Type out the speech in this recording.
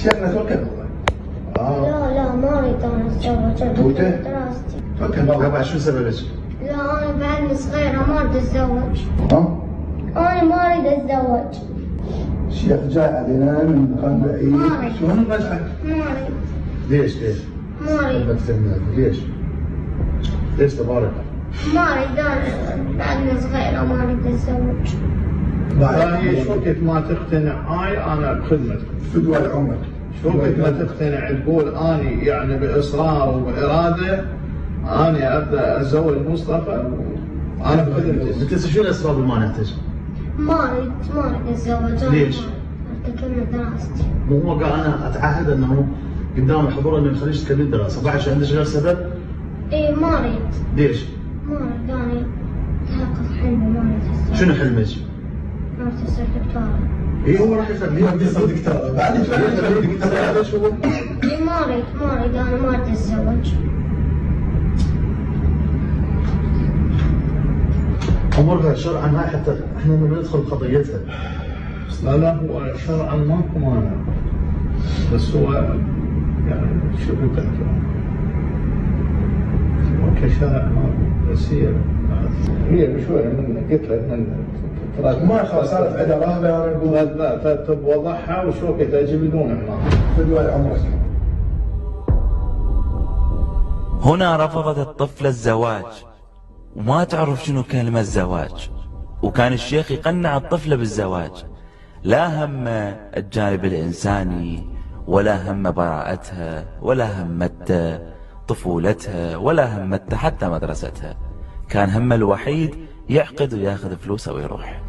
شيخنا توكل لا ما اريد انا اتزوج. توته؟ دراستي. توكل بابا. شو سببك؟ لا انا بعدني صغيرة ما اريد اتزوج. ها؟ انا ما اريد اتزوج. الشيخ جاي علينا من مكان ما بعيد. أريد. شلون رجعك؟ ما اريد. ليش؟ ما اريد. ليش؟ ليش تبارك؟ ما اريد انا بعدني صغيرة ما اريد اتزوج. هاي شو وقت ما تقتنع هاي انا بخدمتك. فدوى عمرك. شو وقت ما تقتنع تقول اني يعني باصرار وباراده اني ابدا اتزوج مصطفى انا بخدمتك. انت شو الاسباب اللي مانعتك؟ ما اريد اتزوج. أنا ليش؟ اريد اكمل دراستي. مو هو قال انا اتعهد انه قدام الحضور انه يخليك تكمل دراسه، بعد شو عندك غير سبب؟ ايه ما اريد. ليش؟ ما اريد انا احقق حلمي ما اريد اتزوج. شنو حلمك؟ ما اريد اصير دكتورة. اي هو راح يخليك يصير دكتور بعد يصير دكتور. هذا شو هو؟ إيه ما اريد انا ما اريد اتزوج. امورها شرعا هاي حتى احنا لما ندخل بقضيتها. لا هو شرعا ماكو مانع بس هو يعني شو قلت لك هو كشرع ماكو بس هي بشويه من قلت لك من ما خلاص صارت عندها رهبه انا نقول لا توضحها وشو وقت اجي بدون عمار. فدوى عمرك. هنا رفضت الطفلة الزواج وما تعرف شنو كلمة الزواج، وكان الشيخ يقنع الطفلة بالزواج، لا هم الجانب الإنساني ولا هم براءتها ولا همت طفولتها ولا همت حتى مدرستها، كان همه الوحيد يعقد وياخذ فلوسه ويروح.